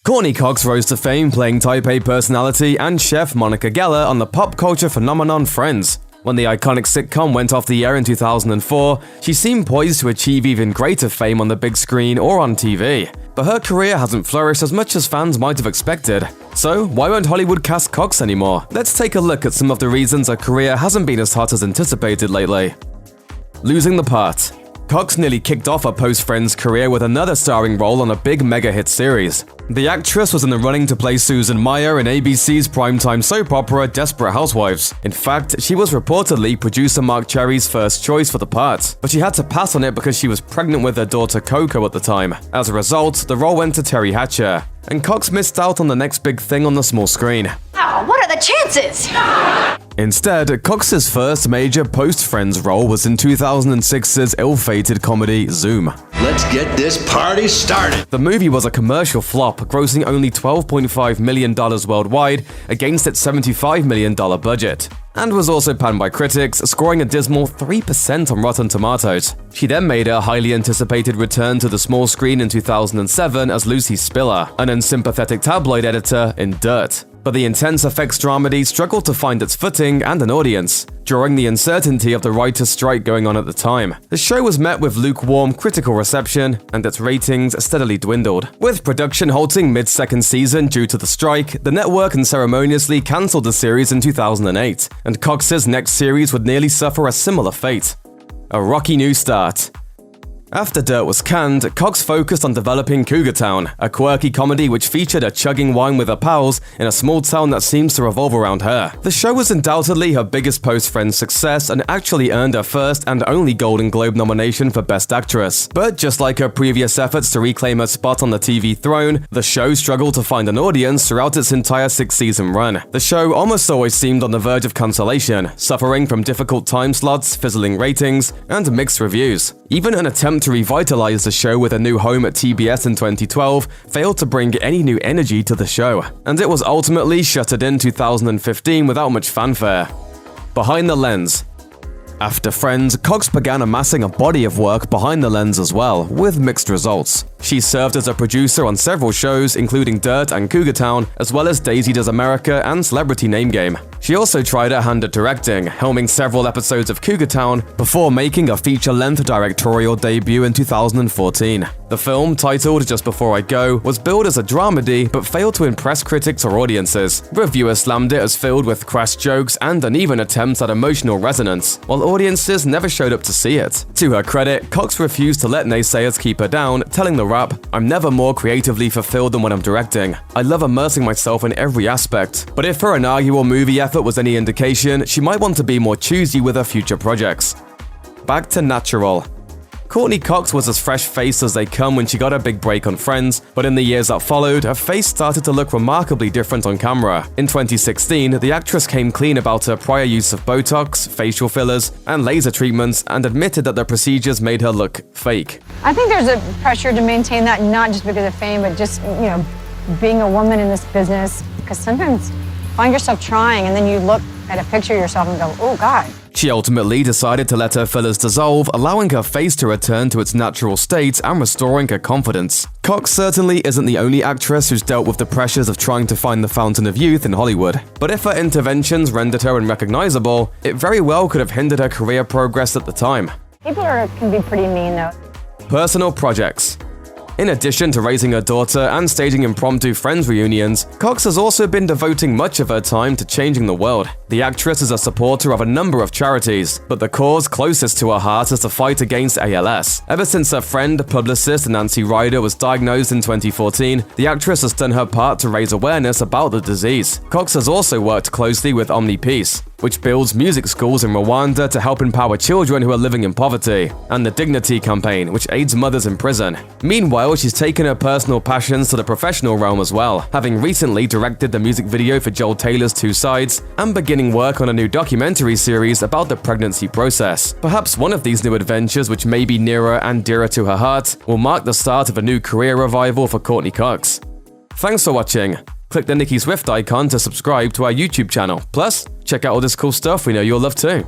Courteney Cox rose to fame playing Type A personality and chef Monica Geller on the pop culture phenomenon Friends. When the iconic sitcom went off the air in 2004, she seemed poised to achieve even greater fame on the big screen or on TV. But her career hasn't flourished as much as fans might have expected. So, why won't Hollywood cast Cox anymore? Let's take a look at some of the reasons her career hasn't been as hot as anticipated lately. Losing the part. Cox nearly kicked off her post-Friends career with another starring role on a big mega-hit series. The actress was in the running to play Susan Meyer in ABC's primetime soap opera Desperate Housewives. In fact, she was reportedly producer Mark Cherry's first choice for the part, but she had to pass on it because she was pregnant with her daughter Coco at the time. As a result, the role went to Terry Hatcher, and Cox missed out on the next big thing on the small screen. Oh, what are the chances? Instead, Cox's first major post-Friends role was in 2006's ill-fated comedy Zoom. Let's get this party started. The movie was a commercial flop, grossing only $12.5 million worldwide against its $75 million budget, and was also panned by critics, scoring a dismal 3% on Rotten Tomatoes. She then made her highly anticipated return to the small screen in 2007 as Lucy Spiller, an unsympathetic tabloid editor in Dirt. But the intense effects dramedy struggled to find its footing and an audience, during the uncertainty of the writers' strike going on at the time. The show was met with lukewarm critical reception, and its ratings steadily dwindled. With production halting mid-second season due to the strike, the network unceremoniously cancelled the series in 2008, and Cox's next series would nearly suffer a similar fate. A rocky new start. After Dirt was canned, Cox focused on developing Cougar Town, a quirky comedy which featured her chugging wine with her pals in a small town that seems to revolve around her. The show was undoubtedly her biggest post-Friends success and actually earned her first and only Golden Globe nomination for Best Actress. But just like her previous efforts to reclaim her spot on the TV throne, the show struggled to find an audience throughout its entire 6-season run. The show almost always seemed on the verge of cancellation, suffering from difficult time slots, fizzling ratings, and mixed reviews. Even an attempt to revitalize the show with a new home at TBS in 2012 failed to bring any new energy to the show, and it was ultimately shuttered in 2015 without much fanfare. Behind the lens. After Friends, Cox began amassing a body of work behind the lens as well, with mixed results. She served as a producer on several shows, including Dirt and Cougar Town, as well as Daisy Does America and Celebrity Name Game. She also tried her hand at directing, helming several episodes of Cougar Town before making a feature-length directorial debut in 2014. The film, titled Just Before I Go, was billed as a dramedy but failed to impress critics or audiences. Reviewers slammed it as filled with crass jokes and uneven attempts at emotional resonance, while audiences never showed up to see it. To her credit, Cox refused to let naysayers keep her down, telling the Wrap, "I'm never more creatively fulfilled than when I'm directing. I love immersing myself in every aspect." But if her inaugural movie effort was any indication, she might want to be more choosy with her future projects. Back to natural. Courteney Cox was as fresh-faced as they come when she got her big break on Friends, but in the years that followed, her face started to look remarkably different on camera. In 2016, the actress came clean about her prior use of Botox, facial fillers, and laser treatments, and admitted that the procedures made her look fake. I think there's a pressure to maintain that, not just because of fame, but just, being a woman in this business, because sometimes you find yourself trying and then you look at a picture of yourself and go, oh God. She ultimately decided to let her fillers dissolve, allowing her face to return to its natural state and restoring her confidence. Cox certainly isn't the only actress who's dealt with the pressures of trying to find the fountain of youth in Hollywood. But if her interventions rendered her unrecognizable, it very well could have hindered her career progress at the time. People can be pretty mean though. Personal projects. In addition to raising her daughter and staging impromptu Friends reunions, Cox has also been devoting much of her time to changing the world. The actress is a supporter of a number of charities, but the cause closest to her heart is the fight against ALS. Ever since her friend, publicist Nancy Ryder was diagnosed in 2014, the actress has done her part to raise awareness about the disease. Cox has also worked closely with OmniPeace, which builds music schools in Rwanda to help empower children who are living in poverty, and the Dignity campaign, which aids mothers in prison. Meanwhile, she's taken her personal passions to the professional realm as well, having recently directed the music video for Joel Taylor's Two Sides, and beginning work on a new documentary series about the pregnancy process. Perhaps one of these new adventures, which may be nearer and dearer to her heart, will mark the start of a new career revival for Courteney Cox. Thanks for watching. Click the Nicki Swift icon to subscribe to our YouTube channel. Plus, check out all this cool stuff we know you'll love too.